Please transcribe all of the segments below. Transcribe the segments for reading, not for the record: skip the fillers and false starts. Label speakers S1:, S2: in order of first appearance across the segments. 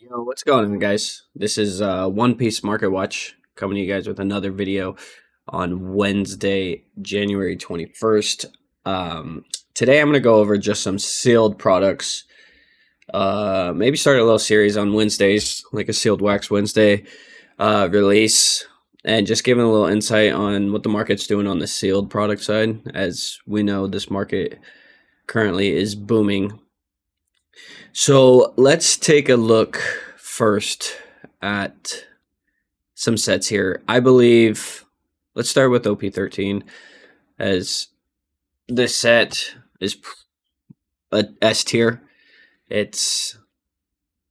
S1: Yo, what's going on, guys? This is One Piece Market Watch coming to you guys with another video on Wednesday, January 21st. Today I'm going to go over just some sealed products. Maybe start a little series on Wednesdays, like a sealed wax Wednesday release, and just giving a little insight on what the market's doing on the sealed product side. As we know, this market currently is booming. So let's take a look first at some sets here. I believe, let's start with OP13, as this set is a S tier. It's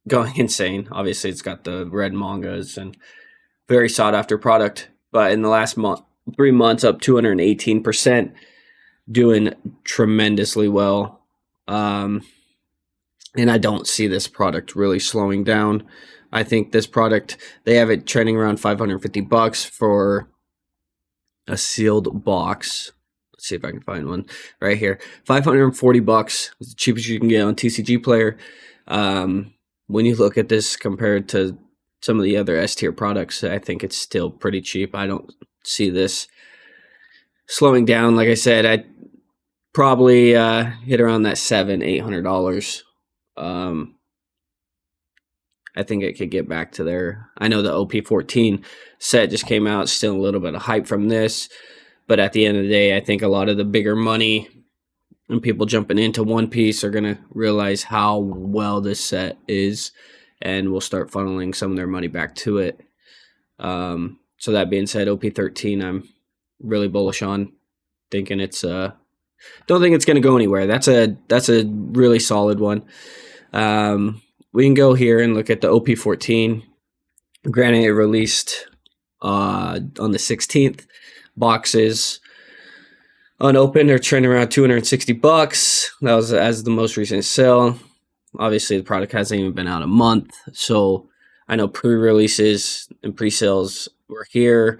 S1: going insane. Obviously, it's got the red mangas and very sought after product. But in the last 3 months, up 218%, doing tremendously well. And I don't see this product really slowing down. I think this product, they have it trending around $550 for a sealed box. Let's see if I can find one right here. $540 is the cheapest you can get on TCG Player. When you look at this compared to some of the other S tier products, I think it's still pretty cheap. I don't see this slowing down. Like I said, I'd probably hit around that $700-800. I think it could get back to there. I know the OP14 set just came out, still a little bit of hype from this, but at the end of the day, I think a lot of the bigger money and people jumping into One Piece are going to realize how well this set is, and will start funneling some of their money back to it. So that being said, OP13, I'm really bullish on, thinking it's don't think it's going to go anywhere. That's a really solid one. We can go here and look at the OP14. Granted, it released on the 16th. Boxes unopened are trending around $260. That was as the most recent sale. Obviously, the product hasn't even been out a month, so I know pre-releases and pre-sales were here.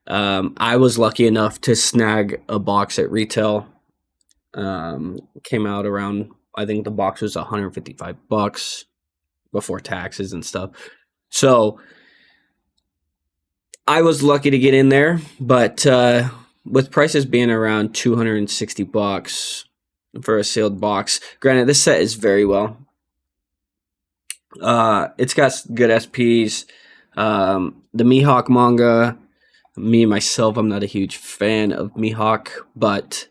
S1: I was lucky enough to snag a box at retail. Came out around, I think the box was $155 before taxes and stuff. So I was lucky to get in there, but with prices being around $260 for a sealed box, granted, this set is very well. It's got good SPs. The Mihawk manga, myself, I'm not a huge fan of Mihawk, but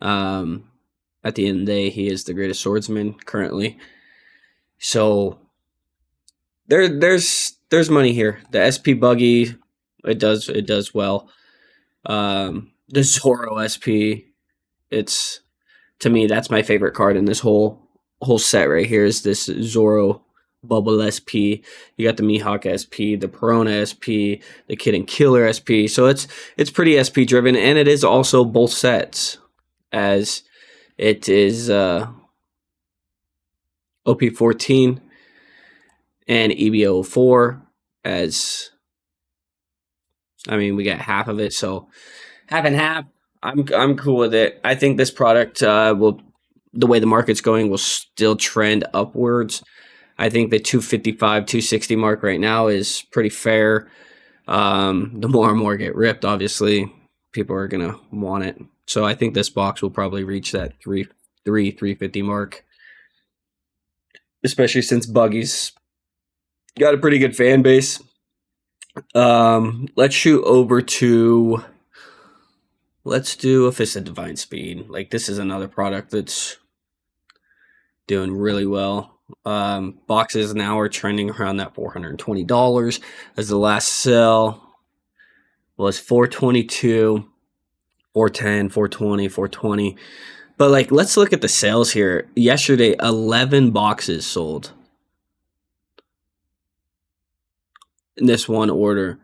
S1: at the end of the day, he is the greatest swordsman currently. So there's money here. The SP buggy, it does well. The Zoro SP, it's, to me, that's my favorite card in this whole set right here, is this Zoro Bubble SP. You got the Mihawk SP, the Perona SP, the Kid and Killer SP. So it's pretty SP driven, and it is also both sets, as it is OP14 and EBO4, as, I mean, we got half of it, so half and half. I'm cool with it. I think this product will, the way the market's going, will still trend upwards. I think the 255, 260 mark right now is pretty fair. The more and more get ripped, obviously, people are gonna want it. So I think this box will probably reach that 350 mark, especially since Buggy's got a pretty good fan base. Let's shoot over to, let's do a Fist of Divine Speed. Like, this is another product that's doing really well. Boxes now are trending around that $420, as the last sell was $422, $410, $420, $420. But, like, let's look at the sales here. Yesterday, 11 boxes sold in this one order.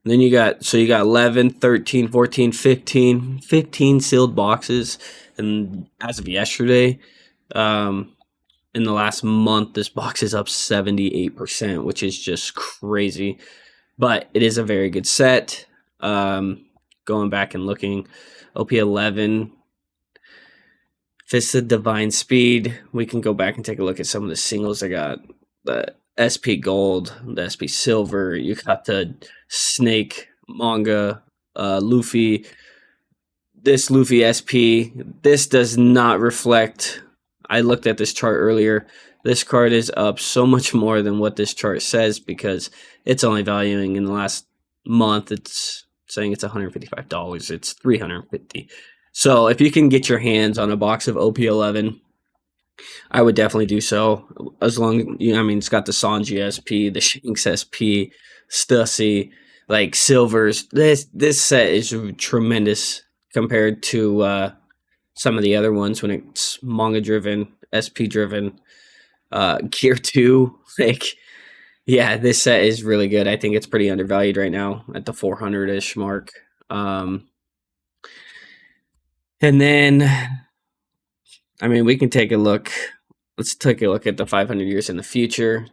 S1: And then you got 11, 13, 14, 15 sealed boxes. And as of yesterday, in the last month, this box is up 78%, which is just crazy. But it is a very good set. Going back and looking, OP11, Fist of Divine Speed. We can go back and take a look at some of the singles I got. But SP Gold, the SP Silver. You got the Snake manga, Luffy. This Luffy SP. This does not reflect. I looked at this chart earlier. This card is up so much more than what this chart says because it's only valuing in the last month. It's saying it's $155. It's $350. So if you can get your hands on a box of OP11, I would definitely do so. As long, I mean, it's got the Sanji SP, the Shanks SP, Stussy, like silvers. This set is tremendous compared to some of the other ones when it's manga driven, SP driven, gear 2. Like, yeah, this set is really good. I think it's pretty undervalued right now at the 400-ish mark. And then, I mean, we can take a look. Let's take a look at the 500 years in the future.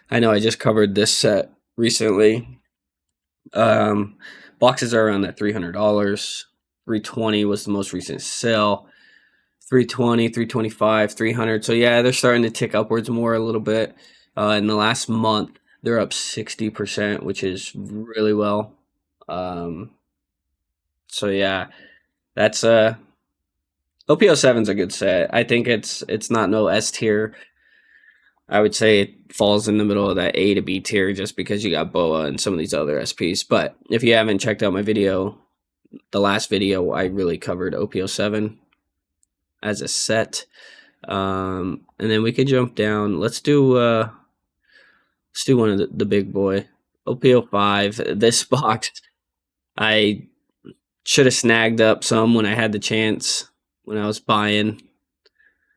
S1: I know I just covered this set recently. Boxes are around that $300. 320 was the most recent sale. 320, 325, 300. So yeah, they're starting to tick upwards more a little bit. In the last month, they're up 60%, which is really well. So yeah, that's OP07's a good set. I think it's not no S tier. I would say it falls in the middle of that A to B tier just because you got Boa and some of these other SPs. But if you haven't checked out my video, the last video, I really covered OP07 as a set. And then we could jump down. Let's do one of the big boy. OP05. This box, I should have snagged up some when I had the chance when I was buying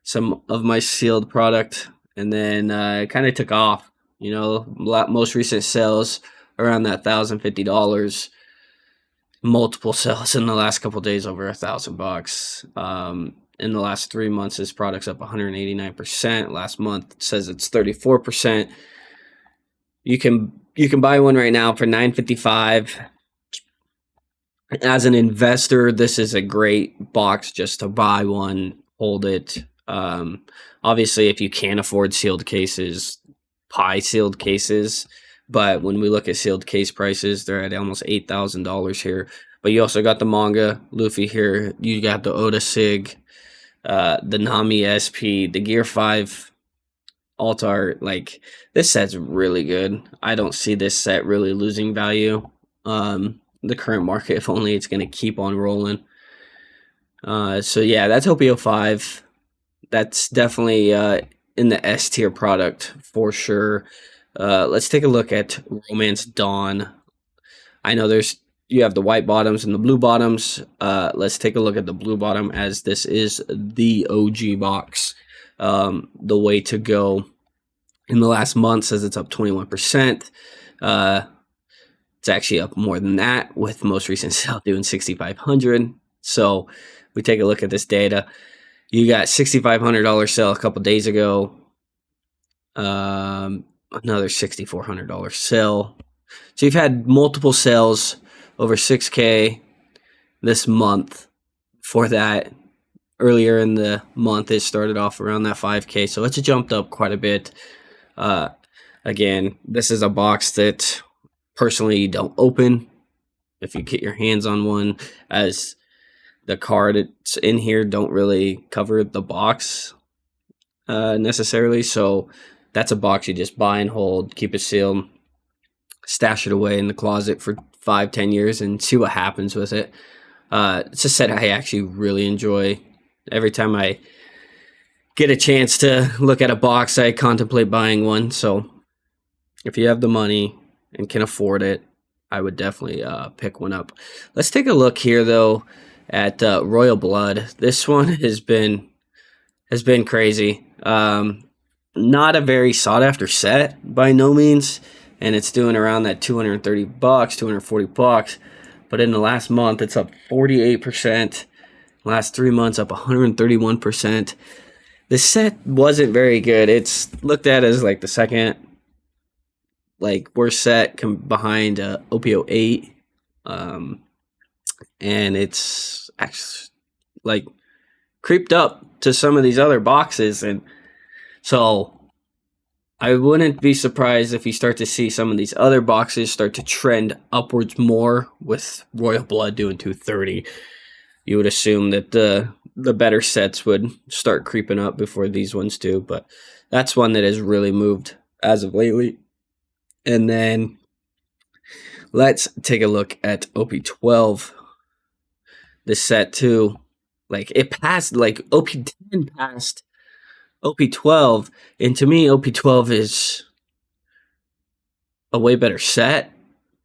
S1: some of my sealed product, and then it kind of took off. You know, most recent sales around that $1,050. Multiple sales in the last couple days over $1,000. In the last 3 months, this product's up 189%. Last month says it's 34%. You can buy one right now for $955. As an investor, this is a great box just to buy one, hold it. Obviously, if you can't afford sealed cases, buy sealed cases. But when we look at sealed case prices, they're at almost $8,000 here. But you also got the manga Luffy here. You got the Oda Sig, the Nami SP, the Gear 5 Altar. Like, this set's really good. I don't see this set really losing value. The current market, if only it's going to keep on rolling. So yeah, that's OP05. That's definitely in the S tier product for sure. Let's take a look at Romance Dawn. I know you have the white bottoms and the blue bottoms. Let's take a look at the blue bottom, as this is the OG box. The way to go in the last month says it's up 21%. It's actually up more than that, with most recent sale doing 6,500. So we take a look at this data. You got $6,500 sale a couple days ago. Another $6,400 sale. So you've had multiple sales over 6K this month. For that, earlier in the month, it started off around that 5K. So it's jumped up quite a bit. Again, this is a box that personally you don't open if you get your hands on one, as the cards in here don't really cover the box necessarily. So that's a box you just buy and hold, keep it sealed, stash it away in the closet for 5-10 years and see what happens with it. It's a set I actually really enjoy. Every time I get a chance to look at a box, I contemplate buying one. So if you have the money and can afford it, I would definitely pick one up. Let's take a look here though at Royal Blood. This one has been crazy. Not a very sought after set by no means, and it's doing around that $230, $240. But in the last month, it's up 48%. Last 3 months, up 131%. The set wasn't very good. It's looked at as like the second worst set behind OP08. And it's actually like creeped up to some of these other boxes. And so I wouldn't be surprised if you start to see some of these other boxes start to trend upwards more, with Royal Blood doing 230. You would assume that the better sets would start creeping up before these ones do, but that's one that has really moved as of lately. And then let's take a look at OP12. This set too, like it passed, like OP10 passed OP12, and to me OP12 is a way better set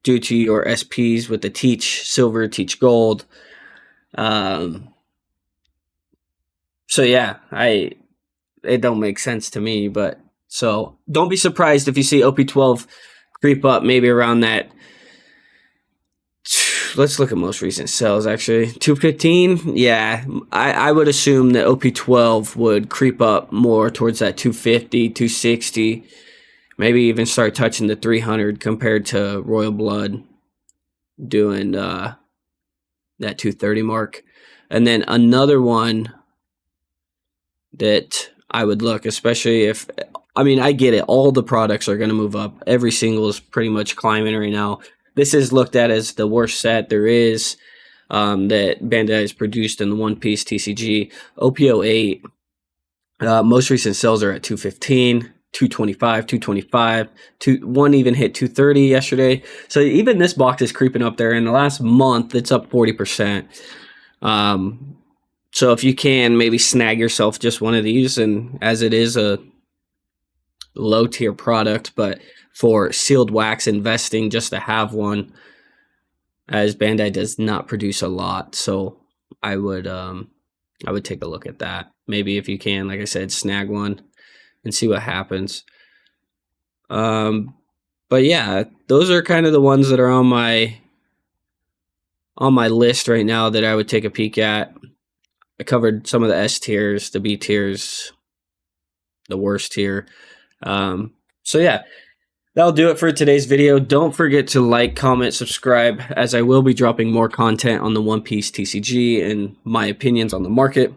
S1: due to your SPs with the Teach Silver, Teach Gold. So yeah, it don't make sense to me, but so don't be surprised if you see OP12 creep up maybe around that. Let's look at most recent sales, actually. 215? Yeah, I would assume that OP12 would creep up more towards that 250, 260, maybe even start touching the 300 compared to Royal Blood doing that 230 mark. And then another one that I would look, especially if, I mean, I get it. All the products are going to move up. Every single is pretty much climbing right now. This is looked at as the worst set there is that Bandai has produced in the One Piece TCG. OP08, most recent sales are at 215, 225, 225. One even hit 230 yesterday. So even this box is creeping up there. In the last month, it's up 40%. So if you can, maybe snag yourself just one of these, and as it is a low tier product, but for sealed wax investing, just to have one, as Bandai does not produce a lot, so I would take a look at that. Maybe if you can, like I said, snag one and see what happens. But yeah, those are kind of the ones that are on my list right now that I would take a peek at. I covered some of the S tiers, the B tiers, the worst tier. So yeah, that'll do it for today's video. Don't forget to like, comment, subscribe, as I will be dropping more content on the One Piece TCG and my opinions on the market.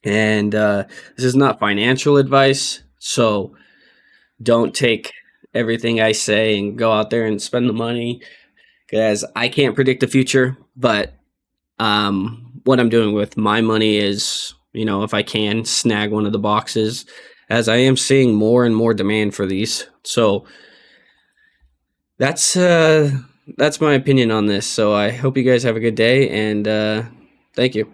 S1: And this is not financial advice, so don't take everything I say and go out there and spend the money, because I can't predict the future. But what I'm doing with my money is, if I can snag one of the boxes, as I am seeing more and more demand for these. So that's my opinion on this. So I hope you guys have a good day, and thank you.